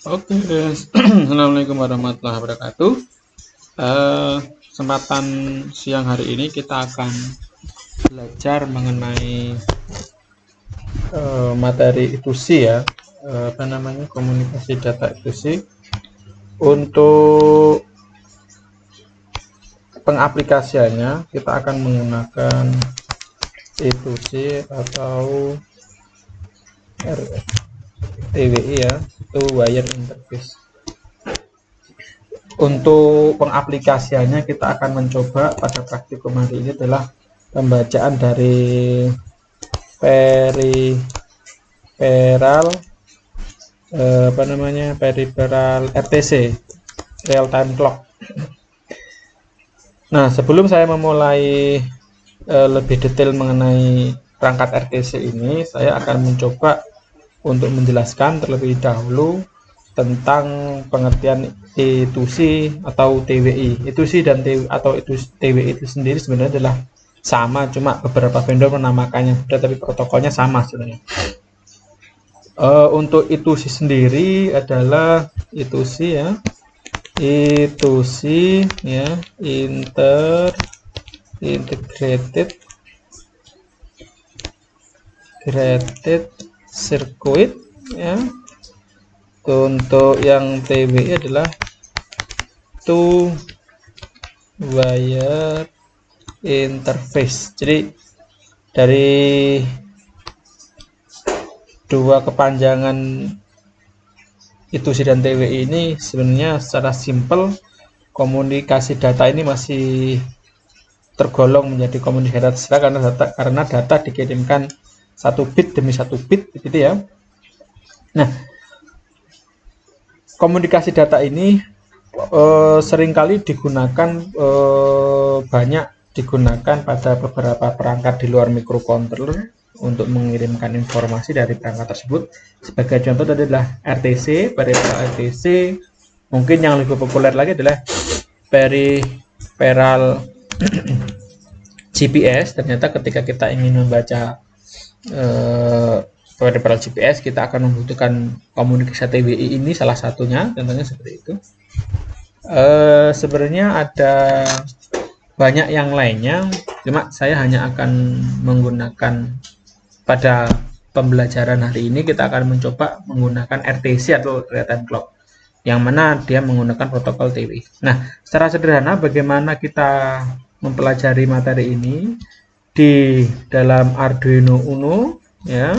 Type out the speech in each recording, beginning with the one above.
Oke, Assalamualaikum warahmatullahi wabarakatuh. Kesempatan siang hari ini kita akan belajar mengenai materi I2C ya, komunikasi data I2C. Untuk pengaplikasiannya kita akan menggunakan I2C atau TWI ya, itu wire interface. Untuk pengaplikasiannya kita akan mencoba pada praktikum hari ini adalah pembacaan dari peripheral RTC, real time clock. Nah, sebelum saya memulai lebih detail mengenai perangkat RTC ini, saya akan mencoba untuk menjelaskan terlebih dahulu tentang pengertian I2C atau TWI. I2C dan TWI itu sendiri sebenarnya adalah sama, cuma beberapa vendor menamakannya, tapi protokolnya sama sebenarnya. Untuk I2C sendiri adalah I2C ya, I2C ya, integrated circuit ya. Untuk yang TWI adalah two wire interface. Jadi dari dua kepanjangan I2C dan TWI ini sebenarnya secara simpel komunikasi data ini masih tergolong menjadi komunikasi data terserah karena data dikirimkan satu bit demi satu bit gitu ya. Nah, komunikasi data ini seringkali digunakan banyak digunakan pada beberapa perangkat di luar microcontroller untuk mengirimkan informasi dari perangkat tersebut. Sebagai contoh adalah RTC, peripheral RTC. Mungkin yang lebih populer lagi adalah peripheral GPS. Ternyata ketika kita ingin membaca peripheral GPS, kita akan membutuhkan komunikasi TWI ini salah satunya, contohnya seperti itu. Sebenarnya ada banyak yang lainnya, cuma saya hanya akan menggunakan pada pembelajaran hari ini kita akan mencoba menggunakan RTC atau real time clock, yang mana dia menggunakan protokol TWI. Nah, secara sederhana bagaimana kita mempelajari materi ini di dalam Arduino Uno ya.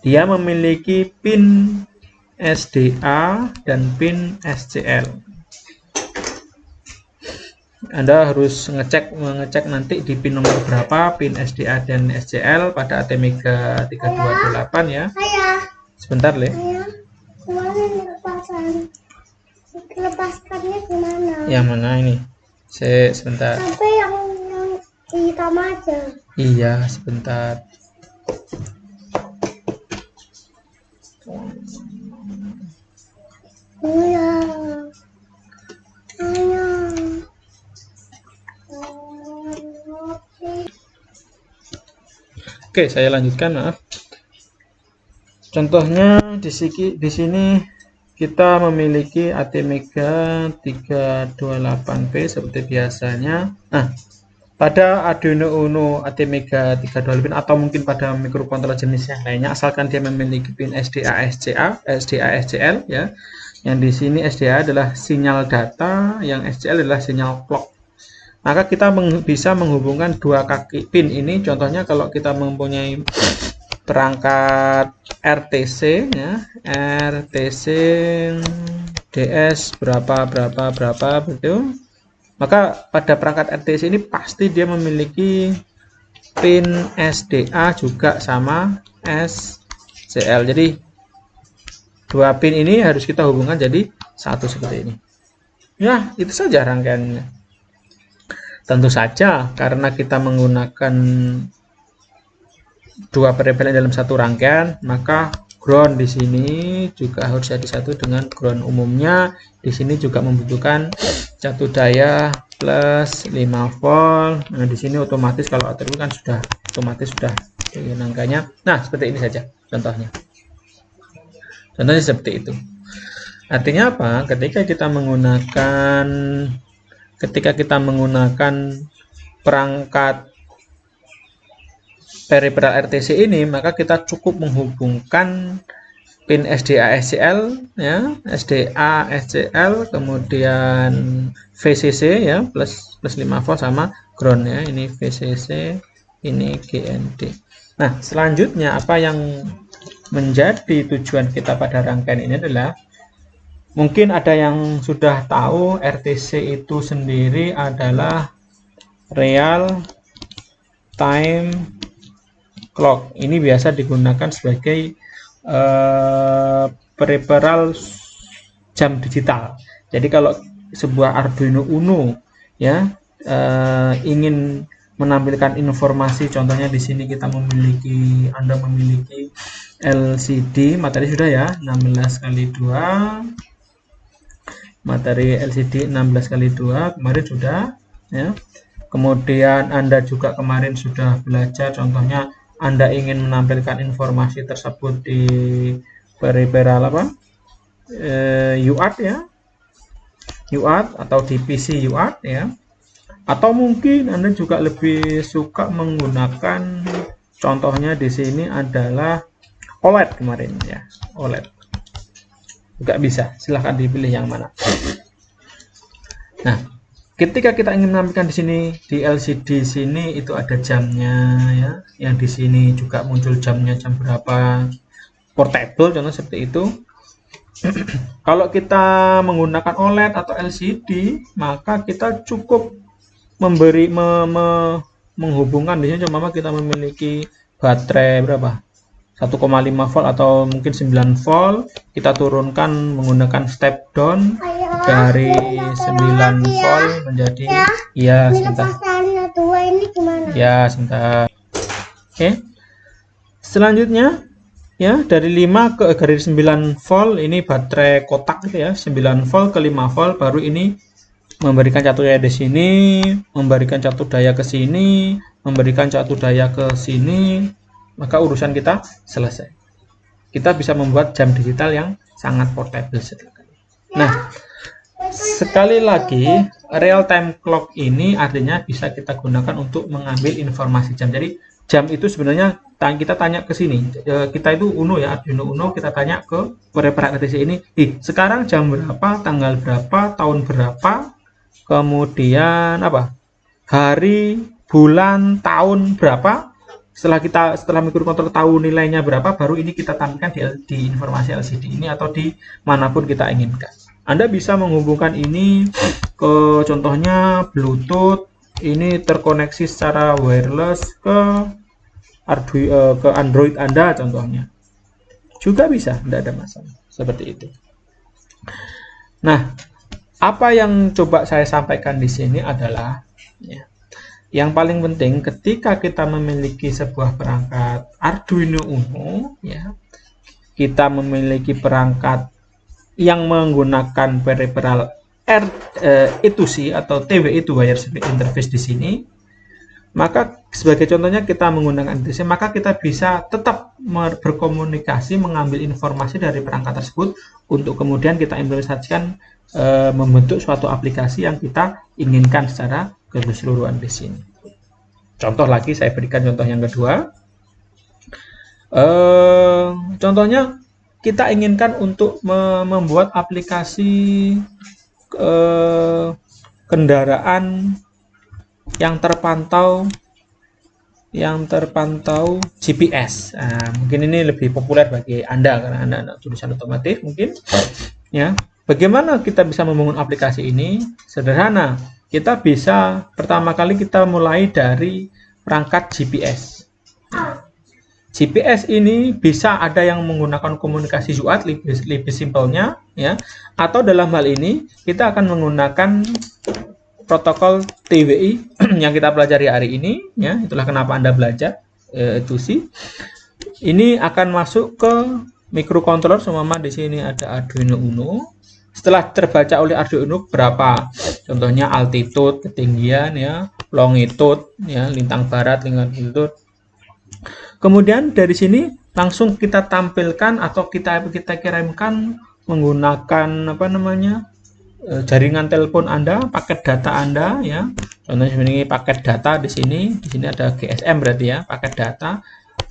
Dia memiliki pin SDA dan pin SCL. Anda harus mengecek nanti di pin nomor berapa pin SDA dan SCL pada ATmega 3228 ya. Sebentar, Le. Lepaskannya gimana? Yang mana ini? Sebentar. Sampai yang hitam aja. Iya, sebentar. Iya. Oke, saya lanjutkan, maaf. Contohnya di sini kita memiliki ATmega 328P seperti biasanya. Nah, pada Arduino Uno ATmega 328 atau mungkin pada microcontroller jenis yang lainnya, asalkan dia memiliki pin SDA, SCL ya. Yang di sini SDA adalah sinyal data, yang SCL adalah sinyal clock. Maka kita bisa menghubungkan dua kaki pin ini. Contohnya kalau kita mempunyai perangkat RTC ya, RTC DS berapa begitu. Maka pada perangkat RTC ini pasti dia memiliki pin SDA juga sama SCL. Jadi dua pin ini harus kita hubungkan jadi satu seperti ini. Ya, itu saja rangkaiannya. Tentu saja karena kita menggunakan dua peripheral dalam satu rangkaian, maka ground di sini juga harus jadi satu dengan ground umumnya. Di sini juga membutuhkan satu daya plus 5 volt. Nah, di sini otomatis kalau atribut kan sudah otomatis sudah angkanya. Nah, seperti ini saja contohnya. Contohnya seperti itu. Artinya apa? Ketika kita menggunakan perangkat peripheral RTC ini, maka kita cukup menghubungkan pin SDA SCL ya, SDA SCL, kemudian VCC ya, plus 5 volt sama ground ya. Ini VCC, ini GND. Nah, selanjutnya apa yang menjadi tujuan kita pada rangkaian ini adalah, mungkin ada yang sudah tahu RTC itu sendiri adalah real time clock. Ini biasa digunakan sebagai peripheral jam digital. Jadi kalau sebuah Arduino Uno ya ingin menampilkan informasi, contohnya di sini Anda memiliki LCD, materi sudah ya, 16x2, materi LCD 16x2 kemarin sudah ya. Kemudian Anda juga kemarin sudah belajar, contohnya Anda ingin menampilkan informasi tersebut di peripheral UART ya, UART atau di PC UART ya. Atau mungkin Anda juga lebih suka menggunakan, contohnya di sini adalah OLED kemarin ya, OLED juga bisa, silahkan dipilih yang mana. Nah, ketika kita ingin menampilkan di sini di LCD sini itu ada jamnya ya, yang di sini juga muncul jamnya, jam berapa, portable contoh seperti itu. Kalau kita menggunakan OLED atau LCD, maka kita cukup menghubungkan di sini, cuma kita memiliki baterai berapa, 1,5 volt atau mungkin 9 volt, kita turunkan menggunakan step down dari 9 volt menjadi ya sebentar ya sebentar. Oke, selanjutnya ya dari 5 ke garis 9 volt, ini baterai kotak gitu ya, 9 volt ke 5 volt, baru ini memberikan catur daya di sini, memberikan catur daya ke sini, memberikan catur daya ke sini, maka urusan kita selesai. Kita bisa membuat jam digital yang sangat portable sekali. Nah, sekali lagi, real time clock ini artinya bisa kita gunakan untuk mengambil informasi jam. Jadi jam itu sebenarnya kita tanya ke sini, kita itu Uno ya, Arduino Uno, kita tanya ke peripheral RTC ini, sekarang jam berapa, tanggal berapa, tahun berapa, kemudian apa, hari, bulan, tahun berapa. Setelah mikrokontroler tahu nilainya berapa, baru ini kita tampilkan di informasi LCD ini atau di manapun kita inginkan. Anda bisa menghubungkan ini ke contohnya Bluetooth, ini terkoneksi secara wireless ke ke Android Anda contohnya. Juga bisa, tidak ada masalah seperti itu. Nah, apa yang coba saya sampaikan di sini adalah ya, yang paling penting ketika kita memiliki sebuah perangkat Arduino Uno ya, kita memiliki perangkat yang menggunakan peripheral I2C atau TWI itu wire interface di sini, maka sebagai contohnya kita menggunakan I2C, maka kita bisa tetap berkomunikasi, mengambil informasi dari perangkat tersebut untuk kemudian kita implementasikan, membentuk suatu aplikasi yang kita inginkan secara keseluruhan di sini. Contoh lagi, saya berikan contoh yang kedua. Contohnya kita inginkan untuk membuat aplikasi kendaraan yang terpantau GPS. Nah, mungkin ini lebih populer bagi Anda karena Anda anak jurusan otomotif mungkin ya. Bagaimana kita bisa membangun aplikasi ini? Sederhana. Kita bisa pertama kali kita mulai dari perangkat GPS. GPS ini bisa ada yang menggunakan komunikasi UART, lebih simpelnya ya, atau dalam hal ini kita akan menggunakan protokol TWI yang kita pelajari hari ini ya. Itulah kenapa Anda belajar itu sih. Ini akan masuk ke microcontroller, seumpama di sini ada Arduino Uno. Setelah terbaca oleh Arduino berapa, contohnya altitude, ketinggian ya, longitude ya, lintang barat, lintang altitude. Kemudian dari sini langsung kita tampilkan atau kita kirimkan menggunakan apa namanya jaringan telepon Anda, paket data Anda ya. Contohnya ini paket data di sini ada GSM berarti ya, paket data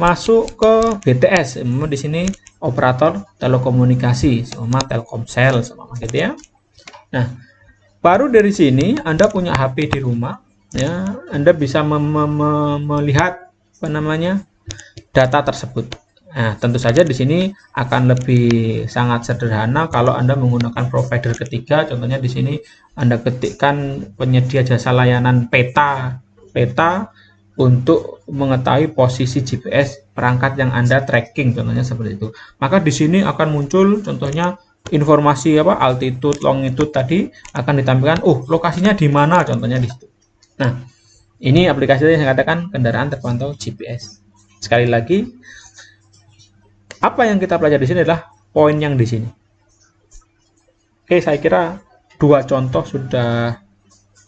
masuk ke BTS. Di sini operator telekomunikasi sama Telkomsel sama gitu ya. Nah, baru dari sini Anda punya HP di rumah ya, Anda bisa melihat apa namanya data tersebut. Nah, tentu saja di sini akan lebih sangat sederhana kalau Anda menggunakan provider ketiga. Contohnya di sini Anda ketikkan penyedia jasa layanan peta untuk mengetahui posisi GPS perangkat yang Anda tracking, contohnya seperti itu. Maka di sini akan muncul contohnya informasi apa altitude, longitude tadi akan ditampilkan. Lokasinya di mana? Contohnya di situ. Nah, ini aplikasi yang saya katakan kendaraan terpantau GPS. Sekali lagi, apa yang kita pelajari di sini adalah poin yang di sini. Oke, saya kira 2 contoh sudah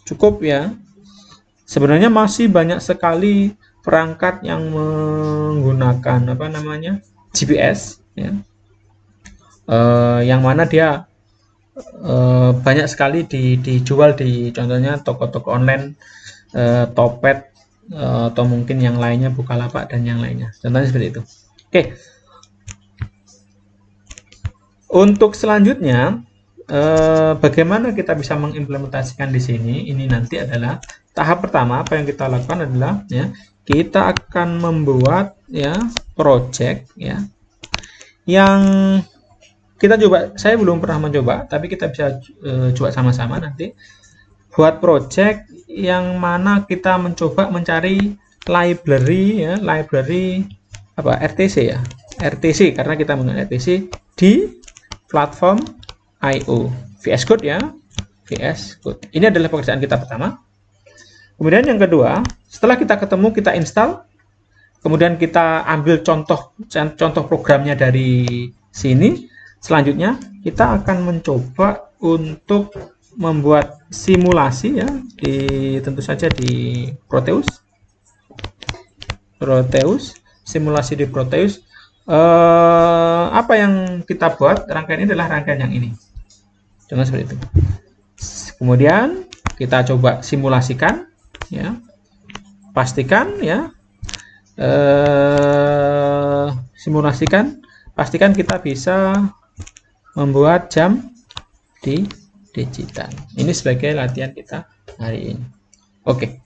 cukup ya. Sebenarnya masih banyak sekali perangkat yang menggunakan apa namanya GPS ya. Yang mana dia banyak sekali dijual di contohnya toko-toko online, Topet, atau mungkin yang lainnya Bukalapak dan yang lainnya. Contohnya seperti itu. Oke. Untuk selanjutnya, bagaimana kita bisa mengimplementasikan di sini? Ini nanti adalah tahap pertama. Apa yang kita lakukan adalah ya, kita akan membuat ya project ya yang kita coba. Saya belum pernah mencoba, tapi kita bisa coba sama-sama nanti. Buat project yang mana kita mencoba mencari library ya, library apa RTC ya, RTC karena kita menggunakan RTC di platform IO VS Code ya, VS Code. Ini adalah pekerjaan kita pertama. Kemudian yang kedua, setelah kita ketemu, kita install, kemudian kita ambil contoh programnya dari sini. Selanjutnya kita akan mencoba untuk membuat simulasi ya, tentu saja di Proteus, simulasi di Proteus. Apa yang kita buat, rangkaian ini adalah rangkaian yang ini, contoh seperti itu. Kemudian kita coba simulasikan ya, pastikan ya, pastikan kita bisa membuat jam di digital. Ini sebagai latihan kita hari ini. Oke.